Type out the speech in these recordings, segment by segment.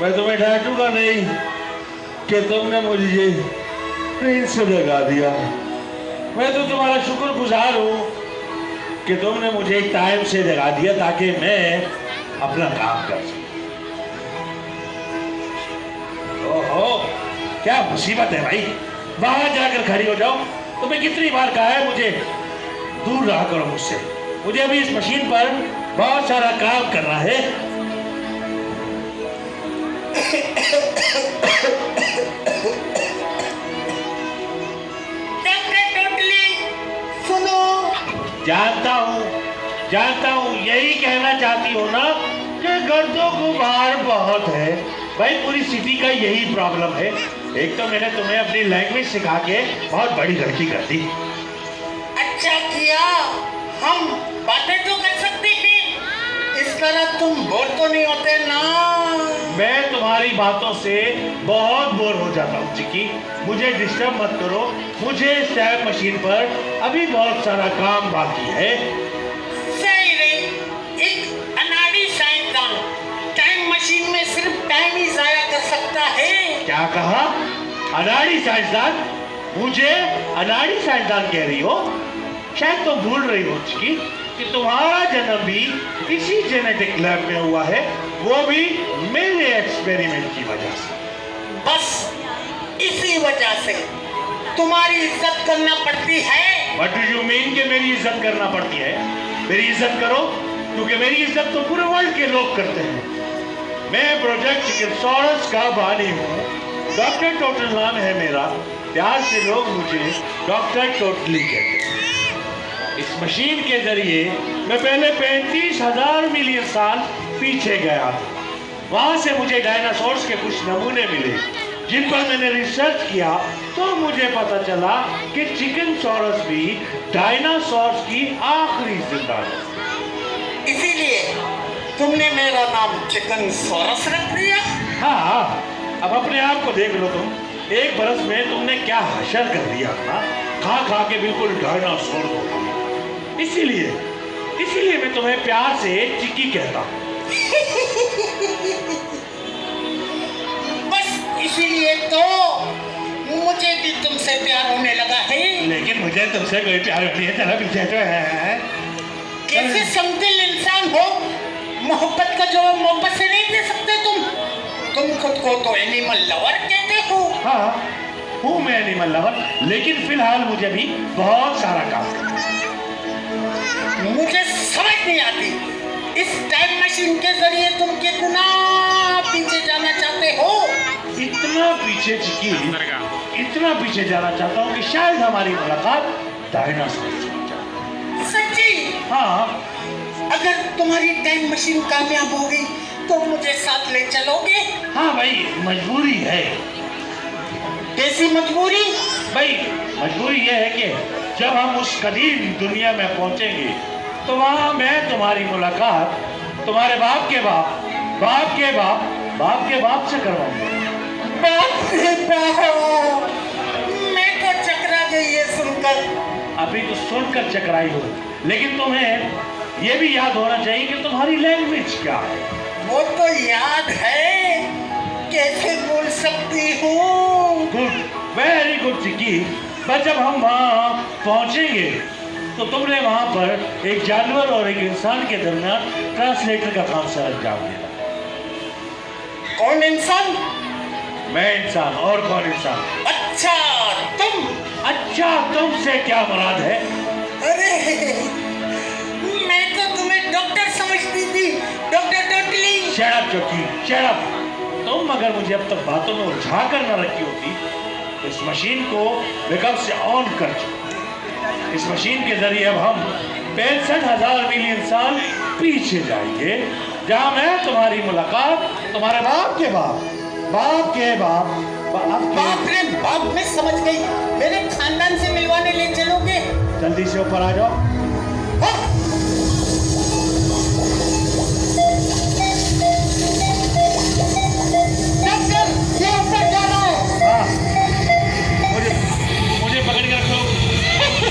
मैं तुम्हें डांटूंगा नहीं कि तुमने मुझे ट्रेन से भगा दिया। मैं तो तुम्हारा शुक्रगुजार हूँ कि तुमने मुझे टाइम से जगा दिया ताकि मैं अपना काम कर सकूं। ओहो, क्या मुसीबत है भाई, बाहर जाकर खड़ी हो जाओ। तुम्हें कितनी बार कहा है मुझे दूर रहा करो मुझसे। मुझे अभी इस मशीन पर बहुत सारा काम करना है। सुनो, जानता हूँ यही कहना चाहती हो ना कि गर्दों गुबार बहुत है। भाई पूरी सिटी का यही प्रॉब्लम है। एक तो मैंने तुम्हें अपनी लैंग्वेज सिखा के बहुत बड़ी गलती कर दी। अच्छा किया, हम बातें तो कर सकते हैं, इस तरह तुम बोर तो नहीं होते ना। मैं तुम्हारी बातों से बहुत बोर हो जाता हूँ चिक्की। मुझे डिस्टर्ब मत करो। मुझे इस टाइम मशीन पर अभी बहुत सारा काम बाकी है। सही रे, एक अनाड़ी साइंसदान टाइम मशीन में सिर्फ टाइम ही जाया कर सकता है। क्या कहा? अनाड़ी साइंसदान? मुझे अनाड़ी साइंसदान कह रही हो? शायद तुम भूल रही हो चिक्की कि तुम्हारा जन्म भी इसी जेनेटिक लैब में हुआ है, वो भी मेरे एक्सपेरिमेंट की वजह से। बस इसी वजह से तुम्हारी इज्जत करना पड़ती है। What do you mean कि मेरी इज्जत करना पड़ती है? मेरी इज्जत करो, क्योंकि मेरी इज्जत तो पूरे वर्ल्ड के लोग करते हैं। मैं प्रोजेक्ट चिकित्सोरस का बानी हूँ। डॉक्टर टोटल नाम है मेरा। प्यार से लोग मुझे डॉक्टर टोटली कहते हैं। इस मशीन के जरिए मैं पहले 35,000 मिलियन साल पीछे गया था। वहां से मुझे डायनासोर्स के कुछ नमूने मिले जिन पर मैंने रिसर्च किया, तो मुझे पता चला कि चिकनसॉरस भी डायनासोर्स की आखिरी जिंदा है। इसीलिए तुमने मेरा नाम चिकनसॉरस रख दिया। हाँ, अब अपने आप को देख लो तुम। एक बरस में तुमने क्या हशर कर दिया था, खा खा के बिल्कुल डायनासोर हो गई। इसीलिए मैं तुम्हें प्यार से चिक्की कहता हूँ। बस इसीलिए तो मुझे भी तुमसे प्यार होने लगा है। लेकिन मुझे तुमसे कोई प्यार नहीं है। चलो पीछे तो है। कैसे समदिल इंसान हो, मोहब्बत का जवाब मोहब्बत से नहीं दे सकते तुम खुद को तो एनिमल लवर कहते हो। हाँ, हूँ मैं एनिमल लवर, लेकिन फिलहाल मुझे भी बहुत सारा काम करना है। मुझे समझ नहीं आती, इस टाइम मशीन के जरिए तुम कितना पीछे जाना चाहते हो। इतना पीछे चिक्की, इतना पीछे जाना चाहता हूँ कि शायद हमारी मुलाकात डायनासोर से हो जाए। सच्ची? हाँ। अगर तुम्हारी टाइम मशीन कामयाब हो गई तो मुझे साथ ले चलोगे? हाँ भाई, मजबूरी है। कैसी मजबूरी? भाई मजबूरी यह है कि जब हम उस कदीम दुनिया में पहुंचेंगे तो वहां मैं तुम्हारी मुलाकात तुम्हारे बाप के बाप, बाप के बाप, बाप के बाप से करवाऊंगा। बाप रे बाप, मैं तो चकरा गई ये सुनकर। अभी तो सुनकर चकराई हो, लेकिन तुम्हें यह भी याद होना चाहिए कि तुम्हारी लैंग्वेज क्या है। वो तो याद है, कैसे भूल सकती हूँ। गुड, वेरी गुड चिक्की। पर जब हम वहाँ पहुँचेंगे तो तुमने वहाँ पर एक जानवर और एक इंसान के दरमियान ट्रांसलेटर का काम सर अंजाम देना। कौन इंसान? मैं इंसान, और कौन इंसान? अच्छा तुम। अच्छा, तुमसे क्या मुराद है? अरे मैं तो तुम्हें डॉक्टर समझती थी, डॉक्टर टोटली। शट अप चौकी, शट अप। तुम अगर मुझे अब तक बातों में उलझा कर न रखी होती, इस मशीन को मैं कब से ऑन कर चुका। इस मशीन के जरिए अब हम 65,000 मिलियन साल पीछे जाएंगे, जहां मैं तुम्हारी मुलाकात तुम्हारे बाप के बाप, बाप के बाप, बाप रे बाप, मैं समझ गई। मेरे खानदान से मिलवाने ले चलोगे? जल्दी से ऊपर आ जाओ। ये ऊपर जा रहा है। हाँ, मुझे पकड़ के रखो।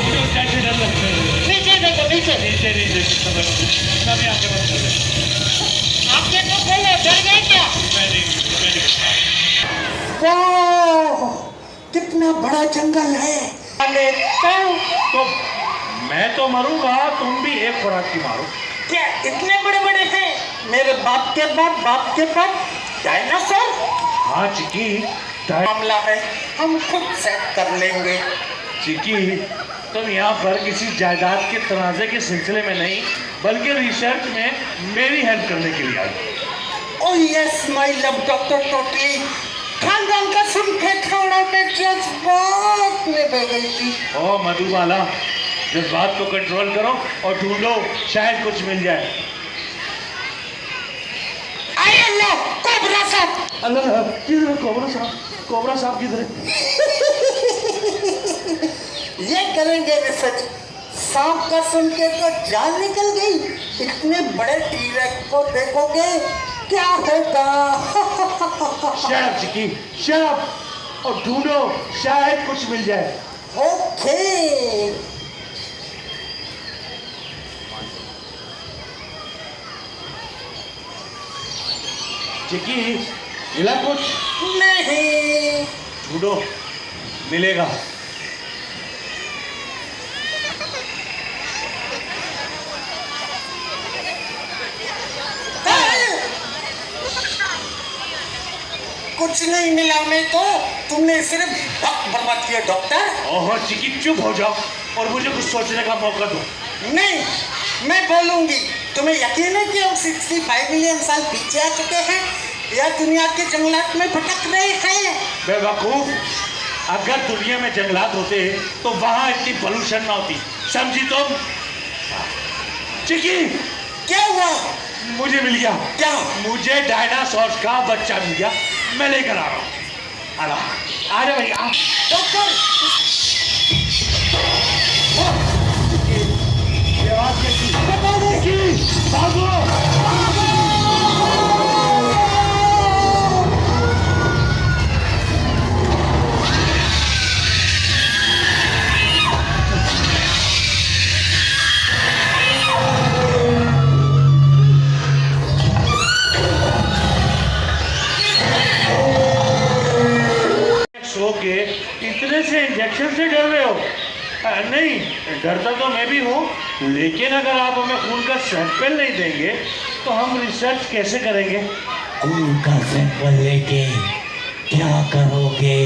मुझे ऊंचाई से डर लगता है। नीचे देखो, नीचे। नीचे नीचे, सभी आगे बंद कर दे। वाह, कितना बड़ा जंगल है। तो मैं तो मरूंगा, तुम भी एक खुराक की मारो। क्या इतने बड़े बड़े हैं? मेरे बाप के बाप डायनासोर। हाँ चिकी, मामला है, हम खुद सेट कर लेंगे। चिकी, तुम यहाँ पर किसी जायदाद के तनाज़े के सिलसिले में नहीं, बल्कि रिसर्च में मेरी हेल्प करने के लिए आई। Oh yes my love doctor totally. खानदान का सुन के थोड़ा मैं जज्बात में बह गई थी। ओ मधुबाला, जज्बात को कंट्रोल करो और ढूंढो, शायद कुछ मिल जाए। आए अल्लाह, कोबरा साहब। अल्लाह, किधर है कोबरा साहब? कोबरा साहब किधर है? ये करेंगे रिसर्च। सांप का सुन के तो जान निकल गई। इतने बड़े टीरेक्स को देखोगे क्या होगा? शराब चिकी, शराब, और ढूंढो, शायद कुछ मिल जाए। ओके। चिकी, मिला कुछ? नहीं। ढूंढो, मिलेगा। कुछ नहीं मिला में तो तुमने सिर्फ वक्त बर्बाद किया डॉक्टर। ओहो चिकी, चुप हो जाओ और मुझे कुछ सोचने का मौका दो। नहीं, मैं बोलूंगी। तुम्हें यकीन है कि हम 65 मिलियन साल पीछे आ चुके हैं या दुनिया के जंगलात में भटक रहे हैं? बेवकूफ, अगर दुनिया में जंगलात होते तो वहां इतनी पोल्यूशन ना होती, समझी तुम? चिकी, क्या हुआ? मुझे मिल गया। क्या? मुझे डायनासोर का बच्चा मिल गया, मैं लेकर आ रहा हूँ। आ जा भैया। डॉक्टर, ये आवाज कैसी? भागो! सो के इतने से इंजेक्शन से डर रहे हो? नहीं, डरता तो मैं भी हूँ, लेकिन अगर आप हमें खून का सैंपल नहीं देंगे तो हम रिसर्च कैसे करेंगे? खून का सैंपल लेके क्या करोगे?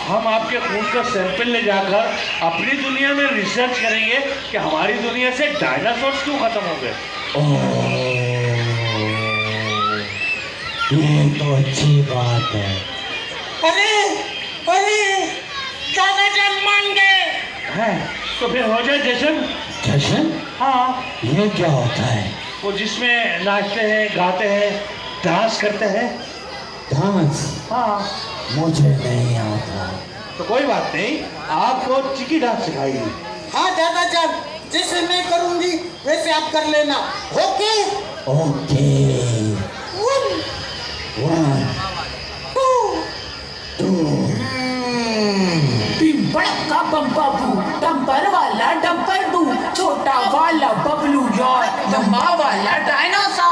हम आपके खून का सैंपल ले जाकर अपनी दुनिया में रिसर्च करेंगे कि हमारी दुनिया से डायनासोर क्यों खत्म हो गए। ओह, ये तो अच्छी बात है। अरे अरे, दादा जान मान गए। हैं, तो फिर हो जाए जश्न। जश्न? हाँ, ये क्या होता है? वो जिसमें नाचते हैं, गाते हैं, डांस करते हैं। डांस? हाँ, मुझे नहीं आता। तो कोई बात नहीं, आपको चिकी डांस सिखाएगी। हाँ दादा जान, जैसे मैं करूंगी वैसे आप कर लेना। ओके? ओके। 1 2 बड़का बम बाबू, डंपर वाला डंपर दू, छोटा वाला बबलू यार, लंबा वाला dinosaur.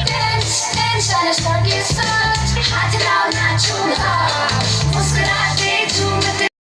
Dance, dance on a sparky sun. Hot and loud, not too hot.